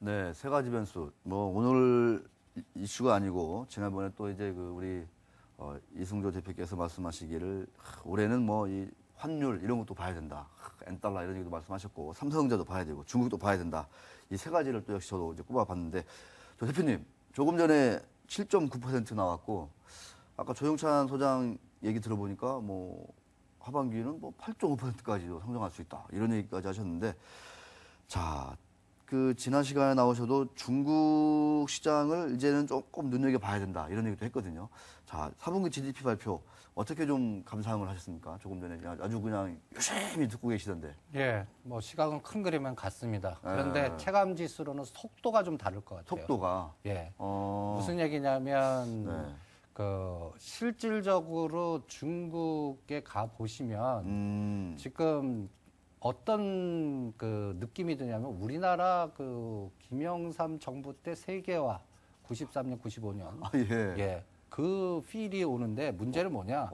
네, 세 가지 변수. 뭐 오늘 이슈가 아니고 지난번에 또 이제 그 우리 이승조 대표께서 말씀하시기를 올해는 뭐 이 환율 이런 것도 봐야 된다. 엔달러 이런 얘기도 말씀하셨고 삼성전자도 봐야 되고 중국도 봐야 된다. 이 세 가지를 또 역시 저도 이제 꼽아봤는데 저 대표님 조금 전에 7.9% 나왔고 아까 조영찬 소장 얘기 들어보니까 뭐 하반기는 뭐 8.5%까지도 상승할 수 있다. 이런 얘기까지 하셨는데 자, 그 지난 시간에 나오셔도 중국 시장을 이제는 조금 눈여겨봐야 된다. 이런 얘기도 했거든요. 자, 4분기 GDP 발표 어떻게 좀 감상을 하셨습니까? 조금 전에 아주 그냥 유심히 듣고 계시던데. 예, 뭐 시각은 큰 그림은 같습니다. 그런데 체감 지수로는 속도가 좀 다를 것 같아요. 속도가. 예. 무슨 얘기냐면 네. 그 실질적으로 중국에 가 보시면 지금 어떤 그 느낌이 드냐면 우리나라 그 김영삼 정부 때 세계화 93년, 95년 아, 예. 예. 그 필이 오는데 문제는 뭐냐?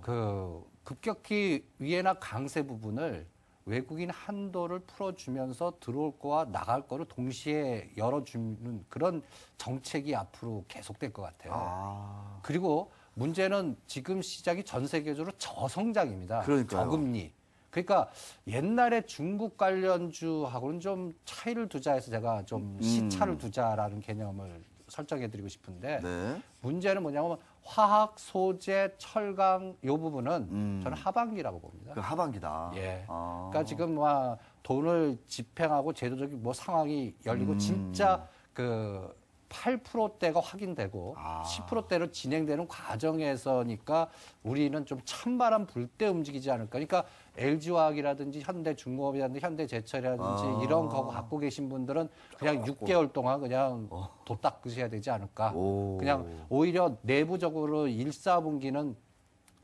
그 급격히 위에나 강세 부분을 외국인 한도를 풀어주면서 들어올 거와 나갈 거를 동시에 열어주는 그런 정책이 앞으로 계속될 것 같아요. 그리고 문제는 지금 시작이 전 세계적으로 저성장입니다. 그러니까요. 저금리. 그러니까 옛날에 중국 관련주하고는 좀 차이를 두자 해서 제가 좀 시차를 두자라는 개념을 설정해드리고 싶은데 네. 문제는 뭐냐면 화학, 소재, 철강 이 부분은 저는 하반기라고 봅니다. 그 하반기다. 예. 그러니까 지금 뭐 돈을 집행하고 제도적인 뭐 상황이 열리고 진짜 그 8%대가 확인되고 10%대로 진행되는 과정에서니까 우리는 좀 찬바람 불 때 움직이지 않을까. 그러니까 LG화학이라든지 현대중공업이라든지 현대제철이라든지 이런 거 갖고 계신 분들은 그냥 6개월 동안 그냥 도 닦으셔야 되지 않을까. 그냥 오히려 내부적으로 1, 4분기는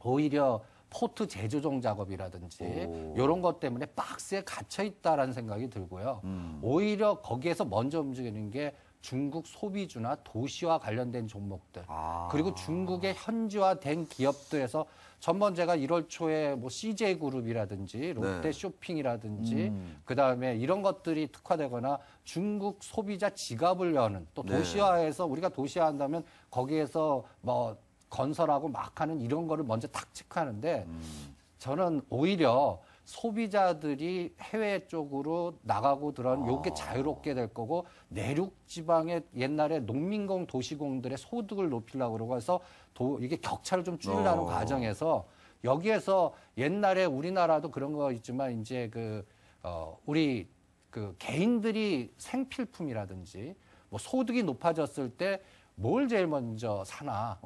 오히려 포트 재조정 작업이라든지 이런 것 때문에 박스에 갇혀 있다라는 생각이 들고요. 오히려 거기에서 먼저 움직이는 게 중국 소비주나 도시와 관련된 종목들 그리고 중국의 현지화된 기업들에서 전번 제가 1월 초에 뭐 CJ그룹이라든지 롯데 쇼핑이라든지 그다음에 이런 것들이 특화되거나 중국 소비자 지갑을 여는 또 도시화해서 우리가 도시화한다면 거기에서 뭐 건설하고 막 하는 이런 거를 먼저 탁 체크하는데 저는 오히려 소비자들이 해외 쪽으로 나가고 들어온 요게 자유롭게 될 거고 내륙 지방의 옛날에 농민공 도시공들의 소득을 높이려고 그러고 해서 이게 격차를 좀 줄이려는 과정에서 여기에서 옛날에 우리나라도 그런 거 있지만 이제 우리 그 개인들이 생필품이라든지 뭐 소득이 높아졌을 때 뭘 제일 먼저 사나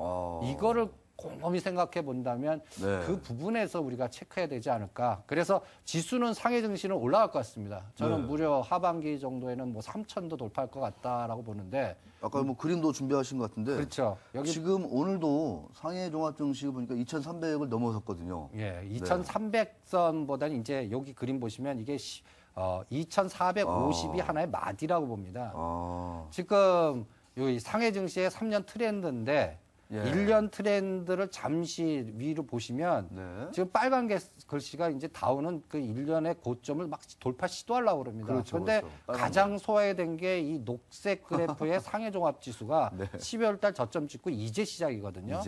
이거를 곰곰이 생각해 본다면 그 부분에서 우리가 체크해야 되지 않을까. 그래서 지수는 상해 증시는 올라갈 것 같습니다. 저는 무려 하반기 정도에는 뭐 3,000도 돌파할 것 같다라고 보는데. 아까 뭐 그림도 준비하신 것 같은데. 그렇죠. 여기 지금 오늘도 상해 종합증시 보니까 2,300을 넘어섰거든요. 예, 2,300선보다는 이제 여기 그림 보시면 이게 2,450이 하나의 마디라고 봅니다. 지금 이 상해 증시의 3년 트렌드인데 1년 트렌드를 잠시 위로 보시면 지금 빨간 글씨가 이제 다우는 그 1년의 고점을 막 돌파 시도하려고 그럽니다. 그런데 가장 소외된 게 이 녹색 그래프의 상해 종합 지수가 12월 달 저점 찍고 이제 시작이거든요.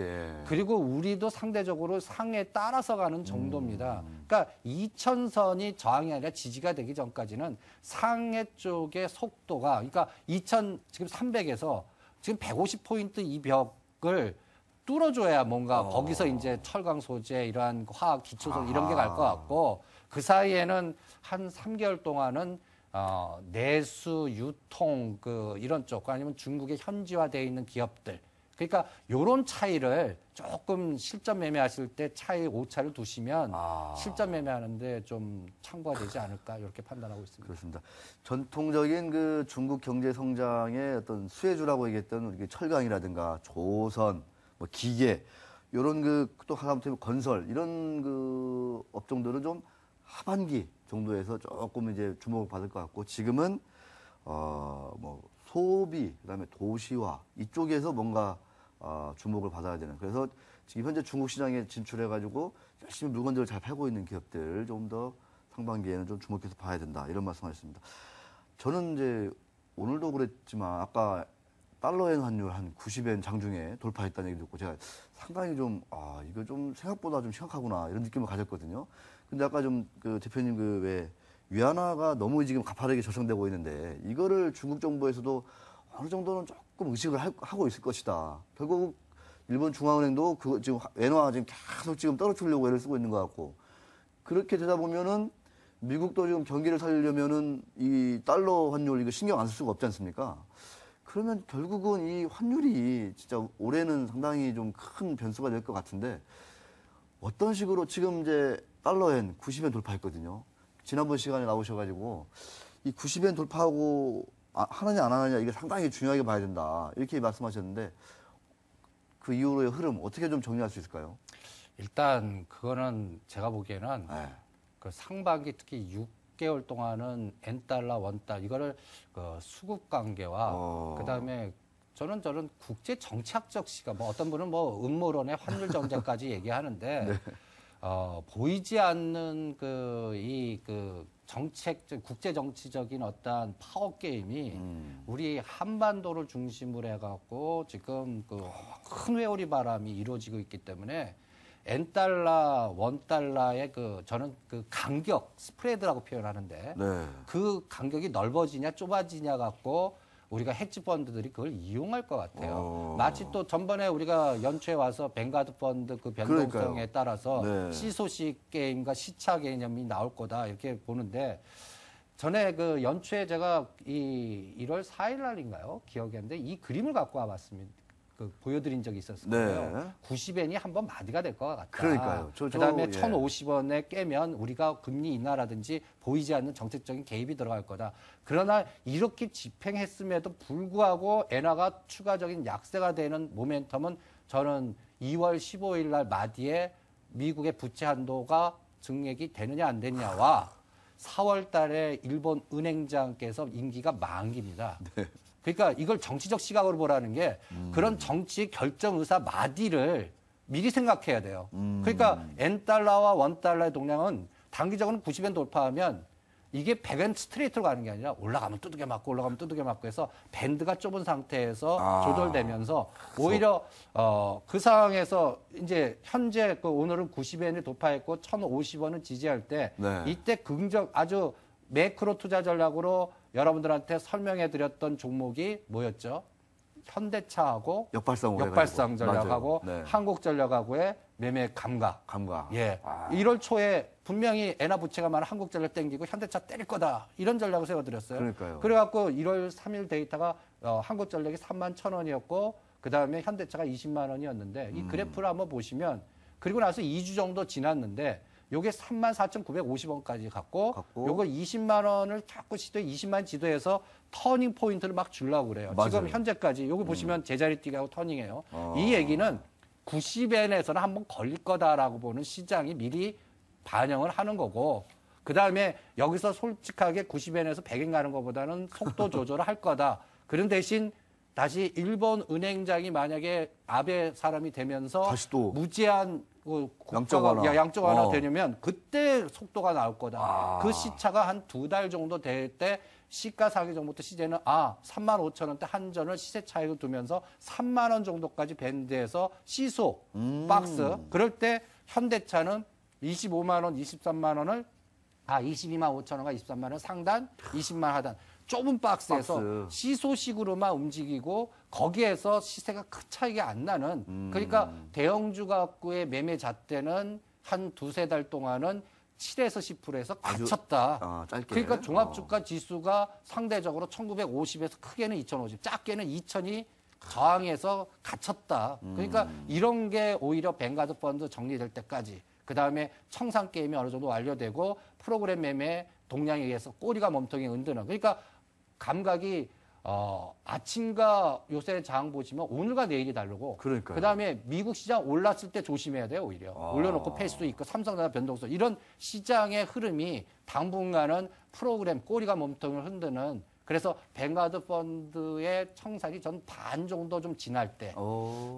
그리고 우리도 상대적으로 상에 따라서 가는 정도입니다. 그러니까 2000선이 저항이 아니라 지지가 되기 전까지는 상해 쪽의 속도가 그러니까 지금 300에서 지금 150포인트 이 벽을 뚫어줘야 뭔가 거기서 이제 철강 소재 이러한 화학 기초소 이런 게 갈 것 같고 그 사이에는 한 3개월 동안은 내수 유통 이런 쪽 아니면 중국에 현지화되어 있는 기업들 그러니까 요런 차이를 조금 실전 매매하실 때 차이 오차를 두시면 실전 매매하는데 좀 참고가 되지 않을까 이렇게 판단하고 있습니다. 그렇습니다. 전통적인 그 중국 경제 성장의 어떤 수혜주라고 얘기했던 우리 철강이라든가 조선, 뭐 기계 이런 또 하다못해 건설 이런 그 업종들은 좀 하반기 정도에서 조금 이제 주목을 받을 것 같고 지금은 뭐 소비 그다음에 도시화 이쪽에서 뭔가 주목을 받아야 되는. 그래서 지금 현재 중국 시장에 진출해가지고 열심히 물건들을 잘 팔고 있는 기업들 좀 더 상반기에는 좀 주목해서 봐야 된다 이런 말씀하셨습니다. 저는 이제 오늘도 그랬지만 아까 달러엔 환율 한 90엔 장중에 돌파했다는 얘기 듣고 제가 상당히 좀, 이거 좀 생각보다 좀 심각하구나 이런 느낌을 가졌거든요. 근데 아까 좀 그 대표님 그 왜 위안화가 너무 지금 가파르게 조성되고 있는데 이거를 중국 정부에서도 어느 정도는 조금 의식을 하고 있을 것이다. 결국 일본 중앙은행도 그 지금 엔화 지금 계속 지금 떨어뜨리려고 애를 쓰고 있는 것 같고 그렇게 되다 보면은 미국도 지금 경기를 살리려면은 이 달러 환율 이거 신경 안 쓸 수가 없지 않습니까? 그러면 결국은 이 환율이 진짜 올해는 상당히 좀 큰 변수가 될 것 같은데 어떤 식으로 지금 이제 달러엔 90엔 돌파했거든요. 지난번 시간에 나오셔가지고 이 90엔 돌파하고 하느냐 안 하느냐 이게 상당히 중요하게 봐야 된다 이렇게 말씀하셨는데 그 이후로의 흐름 어떻게 좀 정리할 수 있을까요? 일단 그거는 제가 보기에는 네. 그 상반기 특히 6개월 동안은 엔달러, 원달 이거를 그 수급 관계와 그다음에 저는 국제 정치학적 시각 뭐 어떤 분은 뭐 음모론의 환율 정책까지 얘기하는데 네. 보이지 않는 정책 국제 정치적인 어떠한 파워 게임이 우리 한반도를 중심으로 해갖고 지금 그 큰 회오리 바람이 이루어지고 있기 때문에 엔달러, 원달러의 저는 그 간격, 스프레드라고 표현하는데 네. 그 간격이 넓어지냐 좁아지냐 갖고 우리가 헤지 펀드들이 그걸 이용할 것 같아요. 마치 또 전번에 우리가 연초에 와서 뱅가드 펀드 그 변동성에 그러니까요. 따라서 네. 시소식 게임과 시차 개념이 나올 거다 이렇게 보는데 전에 그 연초에 제가 이 1월 4일 날인가요? 기억이 안 나는데 이 그림을 갖고 와봤습니다. 그 보여드린 적이 있었을 거예요. 네. 90엔이 한번 마디가 될 것 같다. 그러니까요. 그다음에 예. 1,050원에 깨면 우리가 금리 인하라든지 보이지 않는 정책적인 개입이 들어갈 거다. 그러나 이렇게 집행했음에도 불구하고 엔화가 추가적인 약세가 되는 모멘텀은 저는 2월 15일 날 마디에 미국의 부채 한도가 증액이 되느냐 안 되느냐와 4월 달에 일본 은행장께서 임기가 만기입니다. 네. 그러니까 이걸 정치적 시각으로 보라는 게 그런 정치 결정 의사 마디를 미리 생각해야 돼요. 그러니까 엔달러와 원달러의 동량은 단기적으로 90엔 돌파하면 이게 100엔 스트레이트로 가는 게 아니라 올라가면 두들겨 맞고 올라가면 두들겨 맞고 해서 밴드가 좁은 상태에서 조절되면서 오히려 그 상황에서 이제 현재 오늘은 90엔을 돌파했고 1,050원을 지지할 때 네. 이때 아주 매크로 투자 전략으로 여러분들한테 설명해 드렸던 종목이 뭐였죠? 현대차하고 역발상 전략하고 네. 한국전력하고의 매매 감각. 예. 1월 초에 분명히 엔화 부채가 많은 한국전력 땡기고 현대차 때릴 거다. 이런 전략을 세워드렸어요. 그러니까요. 그래갖고 1월 3일 데이터가 한국전력이 31,000원이었고 그다음에 현대차가 20만 원이었는데 이 그래프를 한번 보시면 그리고 나서 2주 정도 지났는데 요게 34,950원까지 갔고 요거 20만 원을 자꾸 20만 지도해서 터닝 포인트를 막 주려고 그래요. 맞아요. 지금 현재까지 요거 보시면 제자리 뛰기 하고 터닝해요. 이 얘기는 90엔에서는 한번 걸릴 거다라고 보는 시장이 미리 반영을 하는 거고 그다음에 여기서 솔직하게 90엔에서 100엔 가는 것보다는 속도 조절을 할 거다. 그런 대신 다시 일본 은행장이 만약에 아베 사람이 되면서 다시 또 무제한 양적 완화 되려면 그때 속도가 나올 거다. 그 시차가 한 2달 정도 될 때 시가상위 전부터 시세는 35,000원대 한전을 시세 차익을 두면서 3만 원 정도까지 밴드에서 시소 박스 그럴 때 현대차는 25만 원, 23만 원을 22만 5천 원과 23만 원 상단, 20만 하단 좁은 박스에서 시소식으로만 움직이고 거기에서 시세가 큰 차이가 안 나는 그러니까 대형주 갖고의 매매 잣대는 한 2-3달 동안은 7에서 10%에서 갇혔다. 짧게. 그러니까 종합주가 지수가 상대적으로 1950에서 크게는 2050, 작게는 2000이 저항해서 갇혔다. 그러니까 이런 게 오히려 뱅가드 펀드 정리될 때까지 그다음에 청산 게임이 어느 정도 완료되고 프로그램 매매 동량에 의해서 꼬리가 몸통이 흔드는 그러니까 감각이 아침과 요새 장 보시면 오늘과 내일이 다르고 그러니까요. 그다음에 미국 시장 올랐을 때 조심해야 돼요 오히려 올려놓고 팰 수도 있고 삼성전자 변동성 이런 시장의 흐름이 당분간은 프로그램 꼬리가 몸통을 흔드는 그래서 뱅가드 펀드의 청산이 전 반 정도 좀 지날 때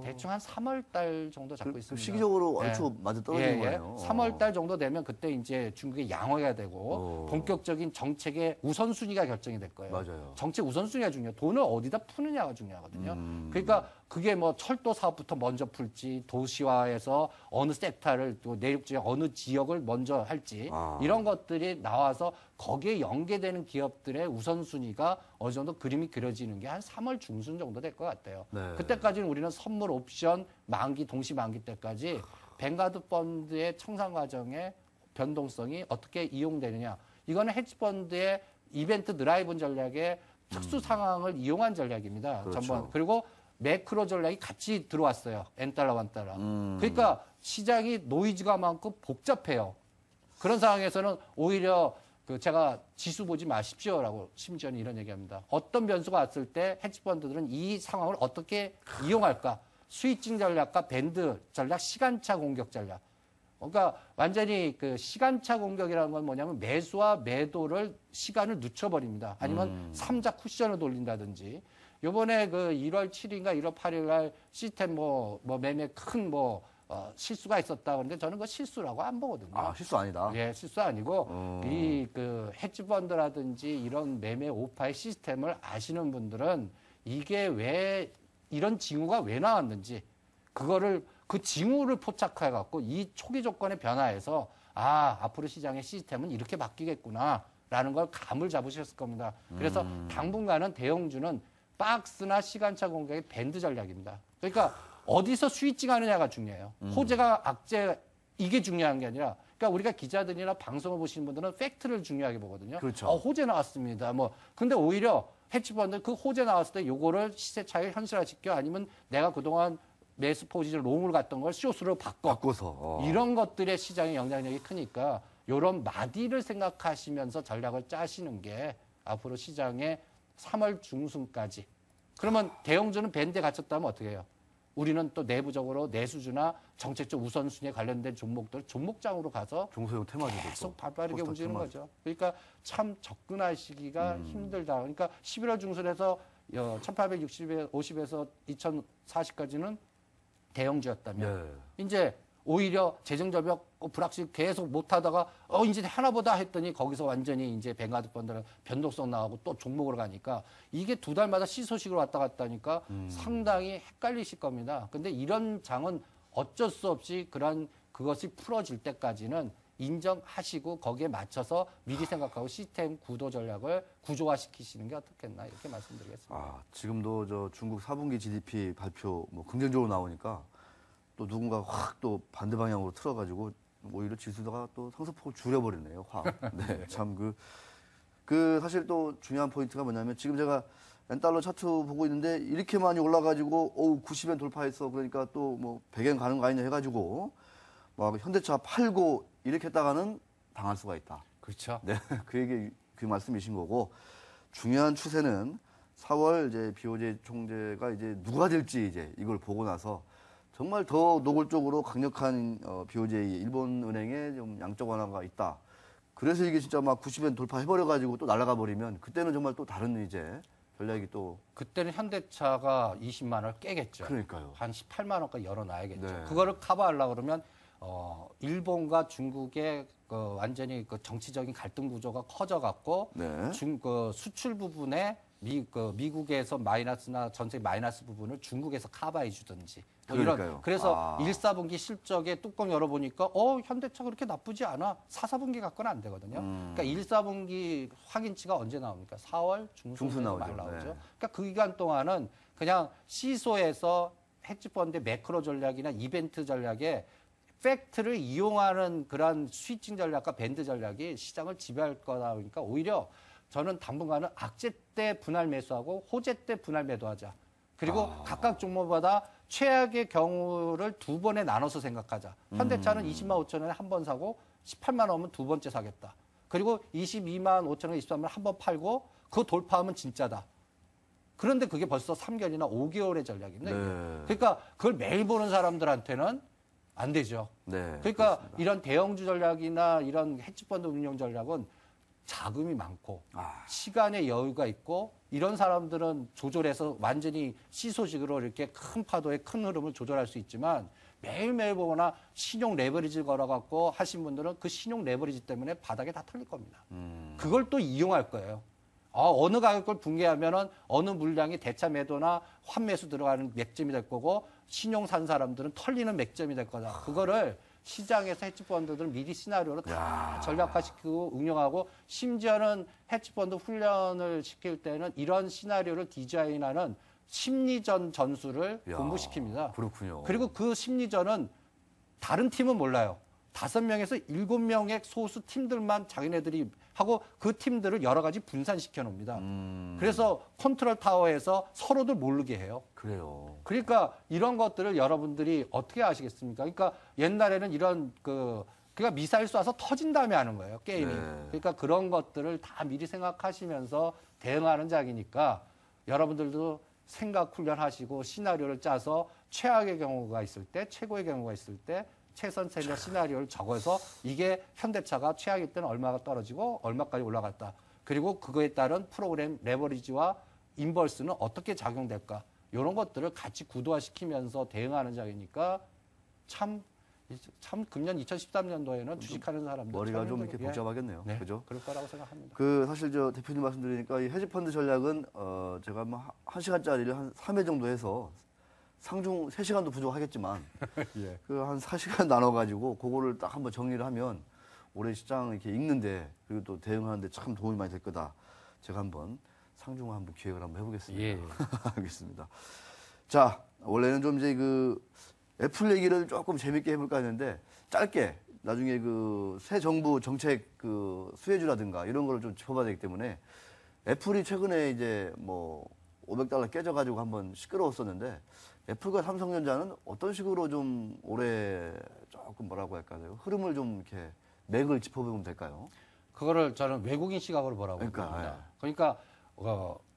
대충 한 3월 달 정도 잡고 있습니다. 시기적으로 얼추 맞아 떨어진 거예요. 3월 달 정도 되면 그때 이제 중국의 양호가 되고 본격적인 정책의 우선순위가 결정이 될 거예요. 맞아요. 정책 우선순위가 중요해요. 돈을 어디다 푸느냐가 중요하거든요. 그러니까 그게 뭐 철도 사업부터 먼저 풀지, 도시화해서 어느 섹터를 또 내륙 지역 어느 지역을 먼저 할지 이런 것들이 나와서 거기에 연계되는 기업들의 우선순위가 어느 정도 그림이 그려지는 게 한 3월 중순 정도 될 것 같아요. 네. 그때까지는 우리는 선물 옵션 만기 동시 만기 때까지 뱅가드 펀드의 청산 과정의 변동성이 어떻게 이용되느냐. 이거는 헤지펀드의 이벤트 드라이븐 전략의 특수 상황을 이용한 전략입니다. 그렇죠. 전번. 그리고 매크로 전략이 같이 들어왔어요. N달러, 원달러. 그러니까 시장이 노이즈가 많고 복잡해요. 그런 상황에서는 오히려 제가 지수 보지 마십시오라고 심지어는 이런 얘기합니다. 어떤 변수가 왔을 때 헤지펀드들은 이 상황을 어떻게 이용할까? 스위칭 전략과 밴드 전략, 시간차 공격 전략. 그러니까 완전히 그 시간차 공격이라는 건 뭐냐면 매수와 매도를 시간을 늦춰버립니다. 아니면 삼자 쿠션을 돌린다든지. 요번에 그 1월 7일인가 1월 8일 날 시스템 매매 큰 실수가 있었다. 그런데 저는 그 실수라고 안 보거든요. 아, 실수 아니다. 예, 실수 아니고 이 그 헤지펀드라든지 이런 매매 오파의 시스템을 아시는 분들은 이게 왜 이런 징후가 왜 나왔는지 그거를 그 징후를 포착해 갖고 이 초기 조건의 변화에서 앞으로 시장의 시스템은 이렇게 바뀌겠구나라는 걸 감을 잡으셨을 겁니다. 그래서 당분간은 대형주는 박스나 시간차 공격의 밴드 전략입니다. 그러니까 어디서 스위칭하느냐가 중요해요. 호재가 악재 이게 중요한 게 아니라 그러니까 우리가 기자들이나 방송을 보시는 분들은 팩트를 중요하게 보거든요. 그렇죠. 호재 나왔습니다. 근데 오히려 헤지펀드 그 호재 나왔을 때 요거를 시세 차익 현실화시켜 아니면 내가 그동안 매수 포지션 롱을 갔던 걸 숏으로 바꿔서 이런 것들의 시장의 영향력이 크니까 이런 마디를 생각하시면서 전략을 짜시는 게 앞으로 시장의 3월 중순까지. 그러면 대형주는 밴드에 갇혔다면 어떻게 해요? 우리는 또 내부적으로 내수주나 정책적 우선순위에 관련된 종목들 종목장으로 가서 종소형 테마주도 계속 발빠르게 움직이는 거죠. 그러니까 참 접근하시기가 힘들다. 그러니까 11월 중순에서 1850에서 2040까지는 대형주였다면 이제 오히려 재정절벽 불확실 계속 못하다가 이제 하나보다 했더니 거기서 완전히 이제 뱅가드 펀드는 변동성 나가고 또 종목으로 가니까 이게 두 달마다 시소식으로 왔다 갔다 하니까 상당히 헷갈리실 겁니다. 근데 이런 장은 어쩔 수 없이 그것이 풀어질 때까지는 인정하시고 거기에 맞춰서 미리 생각하고 시스템 구도 전략을 구조화시키시는 게 어떻겠나 이렇게 말씀드리겠습니다. 지금도 저 중국 4분기 GDP 발표 긍정적으로 나오니까 또 누군가 확 또 반대 방향으로 틀어가지고 오히려 지수가 또 상승폭을 줄여버리네요. 확. 네, 참 사실 또 중요한 포인트가 뭐냐면 지금 제가 엔달러 차트 보고 있는데 이렇게 많이 올라가지고 90엔 돌파했어. 그러니까 또 100엔 가는 거 아니냐 해가지고 막 현대차 팔고 이렇게 했다가는 당할 수가 있다. 그렇죠. 네, 그 말씀이신 거고 중요한 추세는 4월 이제 BOJ 총재가 이제 누가 될지 이제 이걸 보고 나서 정말 더 노골적으로 강력한 BOJ 일본은행에 좀 양적 완화가 있다. 그래서 이게 진짜 막 90엔 돌파해버려가지고 또 날아가 버리면 그때는 정말 또 다른 이제 전략이 또 그때는 현대차가 20만 원을 깨겠죠. 그러니까요. 한 18만 원까지 열어놔야겠죠. 네. 그거를 커버하려고 그러면 일본과 중국의 완전히 정치적인 갈등 구조가 커져갖고 네. 수출 부분에 미국에서 마이너스나 전 세계 마이너스 부분을 중국에서 커버해 주든지 그러니까요. 그래서 1, 4분기 실적에 뚜껑 열어보니까 그렇게 그렇게 나쁘지 않아. 4, 4분기 갖고는 안 되거든요. 그러니까 1, 4분기 확인치가 언제 나옵니까? 4월 중순에 나오죠. 말 나오죠. 네. 그러니까 그 기간 동안은 그냥 시소에서 헤지펀드 매크로 전략이나 이벤트 전략에 팩트를 이용하는 그런 스위칭 전략과 밴드 전략이 시장을 지배할 거다 보니까 오히려 저는 당분간은 악재 때 분할 매수하고 호재 때 분할 매도하자. 그리고 각각 종목마다 최악의 경우를 두 번에 나눠서 생각하자. 현대차는 20만 5천 원에 한 번 사고 18만 원 오면 두 번째 사겠다. 그리고 22만 5천 원, 23만 원 한 번 팔고 그거 돌파하면 진짜다. 그런데 그게 벌써 3개월이나 5개월의 전략입니다. 이게. 네. 그러니까 그걸 매일 보는 사람들한테는 안 되죠. 네. 그러니까 그렇습니다. 이런 대형주 전략이나 이런 헤지펀드 운용 전략은 자금이 많고 아. 시간의 여유가 있고 이런 사람들은 조절해서 완전히 시소식으로 이렇게 큰 파도의 큰 흐름을 조절할 수 있지만 매일매일 보거나 신용 레버리지를 걸어갖고 하신 분들은 그 신용 레버리지 때문에 바닥에 다 털릴 겁니다. 그걸 또 이용할 거예요. 어느 가격을 붕괴하면은 어느 물량이 대차 매도나 환매수 들어가는 맥점이 될 거고 신용 산 사람들은 털리는 맥점이 될 거다. 그거를 시장에서 헤지펀드들 미리 시나리오로 다 전략화시키고 응용하고 심지어는 헤지펀드 훈련을 시킬 때는 이런 시나리오를 디자인하는 심리전 전술을 공부시킵니다. 그렇군요. 그리고 그 심리전은 다른 팀은 몰라요. 5명에서 7명의 소수 팀들만 자기네들이 하고 그 팀들을 여러 가지 분산시켜 놓습니다. 그래서 컨트롤 타워에서 서로들 모르게 해요. 그래요. 그러니까 이런 것들을 여러분들이 어떻게 아시겠습니까? 그러니까 옛날에는 이런 그러니까 미사일 쏴서 터진 다음에 하는 거예요, 게임이. 네. 그러니까 그런 것들을 다 미리 생각하시면서 대응하는 작이니까 여러분들도 생각 훈련하시고 시나리오를 짜서 최악의 경우가 있을 때, 최고의 경우가 있을 때 최선戦略 시나리오를 적어서 이게 현대차가 최악일 때는 얼마가 떨어지고 얼마까지 올라갔다. 그리고 그거에 따른 프로그램 레버리지와 인버스는 어떻게 작용될까. 이런 것들을 같이 구도화시키면서 대응하는 작이니까 참 금년 2013년도에는 주식하는 사람들 머리가 좀 이렇게 예. 복잡하겠네요. 네, 그죠? 그럴 거라고 생각합니다. 사실 저 대표님 말씀드리니까 이 헤지펀드 전략은 제가 뭐 1시간짜리를 한 3회 정도 해서 상중 3시간도 부족하겠지만 예. 그 한 4시간 나눠가지고 그거를 딱 한번 정리를 하면 올해 시장 이렇게 읽는데 그리고 또 대응하는데 참 도움이 많이 될 거다. 제가 한번 상중 한번 기획을 한번 해보겠습니다. 예. 알겠습니다. 자, 원래는 좀 이제 그 애플 얘기를 조금 재밌게 해볼까 했는데 짧게 나중에 그 새 정부 정책 그 수혜주라든가 이런 거를 좀 짚어봐야 되기 때문에 애플이 최근에 이제 뭐 $500 깨져가지고 한번 시끄러웠었는데 애플과 삼성전자는 어떤 식으로 좀 올해 조금 뭐라고 할까요? 흐름을 좀 이렇게 맥을 짚어보면 될까요? 그거를 저는 외국인 시각으로 보라고 그러니까, 봅니다. 그러니까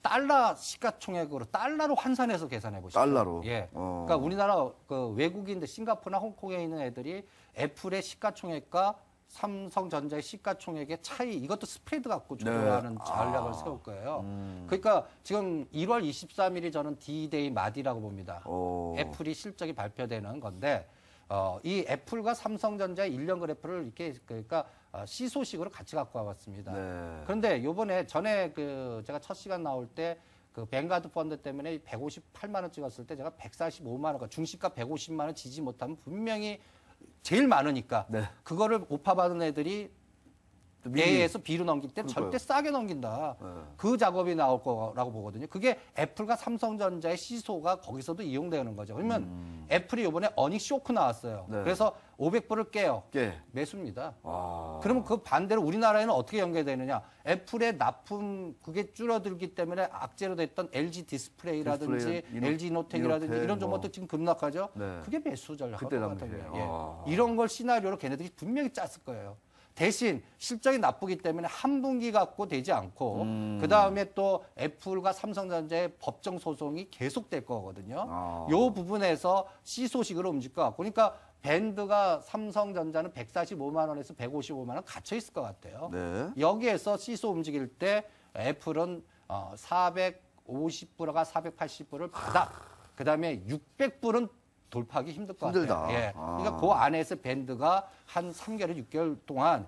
달러 시가총액으로 달러로 환산해서 계산해 보시죠. 달러로? 예. 그러니까 우리나라 그 외국인들 싱가포르나 홍콩에 있는 애들이 애플의 시가총액과 삼성전자의 시가총액의 차이 이것도 스프레드 갖고 조절하는 전략을 세울 거예요. 그러니까 지금 1월 23일이 저는 D-Day 맞이라고 봅니다. 애플이 실적이 발표되는 건데 이 애플과 삼성전자의 1년 그래프를 이렇게 그러니까 시소식으로 같이 갖고 와봤습니다. 네. 그런데 요번에 전에 제가 첫 시간 나올 때 그 뱅가드 펀드 때문에 158만 원 찍었을 때 제가 145만 원, 그러니까 중시가 150만 원 지지 못하면 분명히 제일 많으니까 네. 그거를 오파받은 애들이 A에서 B로 넘길 때 그러니까요. 절대 싸게 넘긴다. 네. 그 작업이 나올 거라고 보거든요. 그게 애플과 삼성전자의 시소가 거기서도 이용되는 거죠. 그러면 애플이 이번에 어닝 쇼크 나왔어요. 네. 그래서 500불을 깨요. 예. 매수입니다. 아. 그러면 그 반대로 우리나라에는 어떻게 연계되느냐? 애플의 납품 그게 줄어들기 때문에 악재로 됐던 LG 디스플레이라든지 LG 이노텍이라든지 이노텍, 이런 종목도 지금 급락하죠. 네. 그게 매수 전략 그때 같은 당시에. 거예요. 예. 이런 걸 시나리오로 걔네들이 분명히 짰을 거예요. 대신 실적이 나쁘기 때문에 한 분기 갖고 되지 않고 그 다음에 또 애플과 삼성전자의 법정 소송이 계속될 거거든요. 요 부분에서 C 소식으로 움직일 것 같고, 그러니까 밴드가 삼성전자는 145만 원에서 155만 원 갇혀 있을 것 같아요. 네. 여기에서 시소 움직일 때 애플은 450불과 480불을 바닥, 그 다음에 600불은 돌파하기 힘들 것 힘들다. 같아요. 예. 그러니까 그 안에서 밴드가 한 3개월, 6개월 동안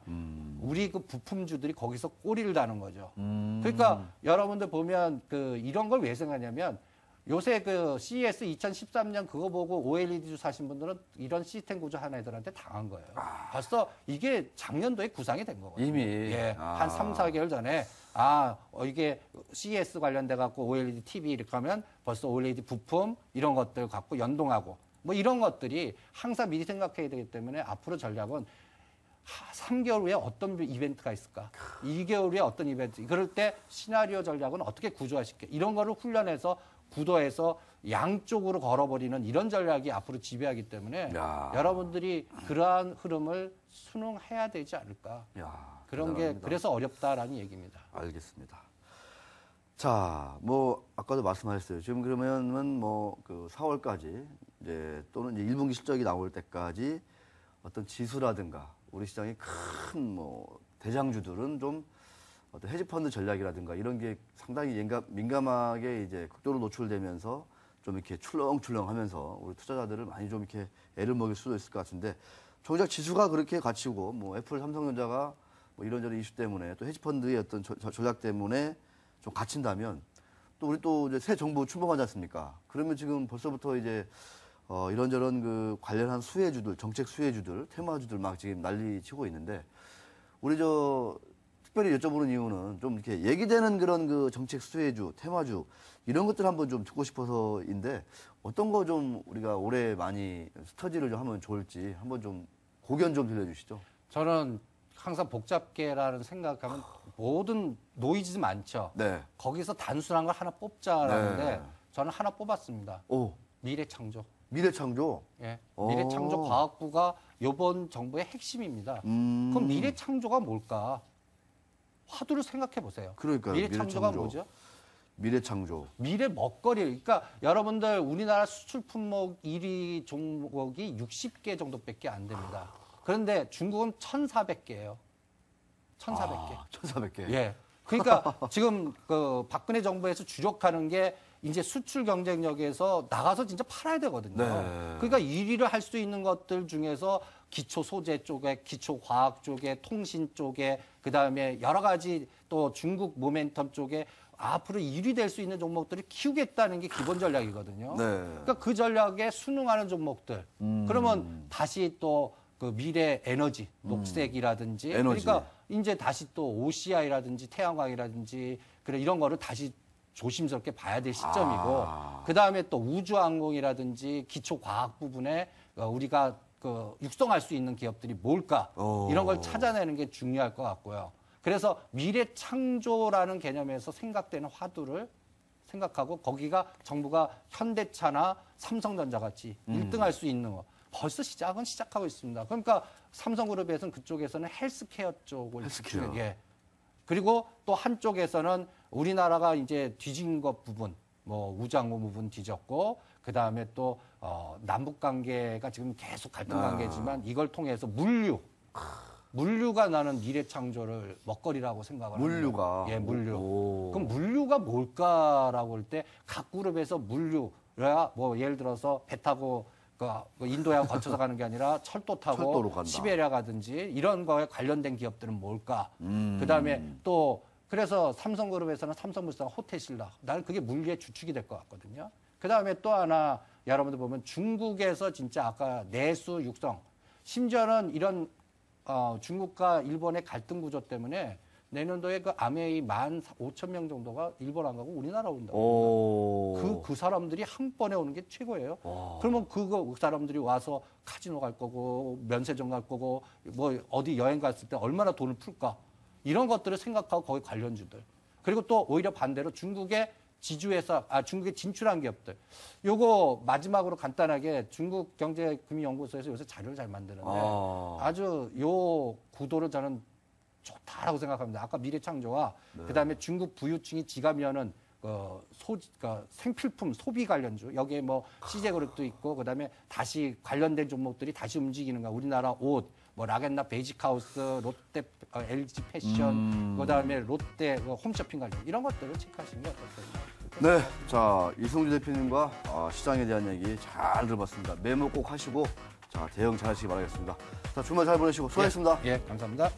우리 그 부품주들이 거기서 꼬리를 다는 거죠. 그러니까 여러분들 보면 이런 걸 왜 생각하냐면 요새 CES 2013년 그거 보고 OLED 사신 분들은 이런 시스템 구조 하는 애들한테 당한 거예요. 벌써 이게 작년도에 구상이 된 거거든요. 이미. 예. 한 3, 4개월 전에 이게 CES 관련돼 갖고 OLED TV 이렇게 하면 벌써 OLED 부품 이런 것들 갖고 연동하고 뭐 이런 것들이 항상 미리 생각해야 되기 때문에 앞으로 전략은 3개월 후에 어떤 이벤트가 있을까? 2개월 후에 어떤 이벤트? 그럴 때 시나리오 전략은 어떻게 구조화시켜? 이런 거를 훈련해서 구도해서 양쪽으로 걸어버리는 이런 전략이 앞으로 지배하기 때문에 여러분들이 그러한 흐름을 순응해야 되지 않을까? 그런 게 그래서 어렵다라는 얘기입니다. 알겠습니다. 자, 뭐 아까도 말씀하셨어요. 지금 그러면은 뭐 4월까지 이제 또는 이제 1분기 실적이 나올 때까지 어떤 지수라든가 우리 시장의 큰 뭐 대장주들은 좀 어떤 헤지펀드 전략이라든가 이런 게 상당히 민감하게 이제 극도로 노출되면서 좀 이렇게 출렁출렁하면서 우리 투자자들을 많이 좀 이렇게 애를 먹일 수도 있을 것 같은데 정작 지수가 그렇게 갇히고 뭐 애플, 삼성전자가 뭐 이런저런 이슈 때문에 또 헤지펀드의 어떤 전략 때문에 좀 갇힌다면 또 우리 또 이제 새 정부 출범하지 않습니까? 그러면 지금 벌써부터 이제 이런저런 그 관련한 수혜주들, 정책 수혜주들, 테마주들 막 지금 난리 치고 있는데 우리 특별히 여쭤보는 이유는 좀 이렇게 얘기되는 그런 그 정책 수혜주, 테마주 이런 것들 한번 좀 듣고 싶어서인데 어떤 거 좀 우리가 올해 많이 스터디를 좀 하면 좋을지 한번 좀 고견 좀 들려주시죠. 저는 항상 복잡계라는 생각하면 모든 노이즈 많죠. 네. 거기서 단순한 걸 하나 뽑자라는데 네. 저는 하나 뽑았습니다. 오, 미래창조. 미래창조. 예. 오. 미래창조과학부가 이번 정부의 핵심입니다. 그럼 미래창조가 뭘까? 화두를 생각해 보세요. 그러니까요. 미래창조가 뭐죠? 미래창조. 미래 먹거리. 그러니까 여러분들 우리나라 수출 품목 1위 종목이 60개 정도밖에 안 됩니다. 그런데 중국은 1,400개예요. 1,400개. 1,400개. 예. 그러니까 지금 그 박근혜 정부에서 주력하는 게 이제 수출 경쟁력에서 나가서 진짜 팔아야 되거든요. 네. 그러니까 1위를 할 수 있는 것들 중에서 기초 소재 쪽에, 기초 과학 쪽에, 통신 쪽에, 그다음에 여러 가지 또 중국 모멘텀 쪽에 앞으로 1위 될 수 있는 종목들을 키우겠다는 게 기본 전략이거든요. 네. 그러니까 그 전략에 순응하는 종목들. 그러면 다시 또 그 미래 에너지, 녹색이라든지 에너지. 그러니까 이제 다시 또 OCI라든지 태양광이라든지 그래 이런 거를 다시 조심스럽게 봐야 될 시점이고 그다음에 또 우주항공이라든지 기초과학 부분에 우리가 그 육성할 수 있는 기업들이 뭘까 이런 걸 찾아내는 게 중요할 것 같고요. 그래서 미래 창조라는 개념에서 생각되는 화두를 생각하고 거기가 정부가 현대차나 삼성전자 같이 1등할 수 있는 거. 벌써 시작은 시작하고 있습니다. 그러니까 삼성그룹에서는 그쪽에서는 헬스케어 쪽을 헬스케어. 예. 그리고 또 한쪽에서는 우리나라가 이제 뒤진 것 부분, 뭐 우주항공 부분 뒤졌고 그다음에 또 남북 관계가 지금 계속 갈등 관계지만 이걸 통해서 물류가 나는 미래 창조를 먹거리라고 생각을 합니다. 물류가. 예, 물류. 오. 그럼 물류가 뭘까라고 할 때 각 그룹에서 물류가 뭐 예를 들어서 배 타고 그 인도양 거쳐서 가는 게 아니라 철도 타고 철도로 간다. 시베리아 가든지 이런 거에 관련된 기업들은 뭘까? 그다음에 또 그래서 삼성그룹에서는 삼성물산 호텔신라. 나는 그게 물류의 주축이 될 것 같거든요. 그다음에 또 하나 여러분들 보면 중국에서 진짜 아까 내수 육성 심지어는 이런 중국과 일본의 갈등 구조 때문에 내년도에 그 아메이 15,000명 정도가 일본 안 가고 우리나라 온다고. 그 사람들이 한 번에 오는 게 최고예요. 그러면 그 사람들이 와서 카지노 갈 거고, 면세점 갈 거고, 뭐 어디 여행 갔을 때 얼마나 돈을 풀까. 이런 것들을 생각하고 거기 관련주들. 그리고 또 오히려 반대로 중국의 중국에 진출한 기업들. 요거 마지막으로 간단하게 중국 경제금융연구소에서 요새 자료를 잘 만드는데 아주 요 구도를 저는 좋다라고 생각합니다. 아까 미래창조와 그다음에 중국 부유층이 지가면은 생필품 소비 관련주 여기에 뭐 CJ그룹도 있고 그다음에 다시 관련된 종목들이 다시 움직이는가 우리나라 옷 뭐 라겐나 베이직하우스 롯데 LG 패션 그다음에 롯데 홈쇼핑 관련 이런 것들을 체크하시는 게 어떨까요? 네, 자 이승주 대표님과 시장에 대한 얘기 잘 들어봤습니다. 메모 꼭 하시고 자 대응 잘 하시기 바라겠습니다. 자 주말 잘 보내시고 수고하셨습니다. 예, 감사합니다.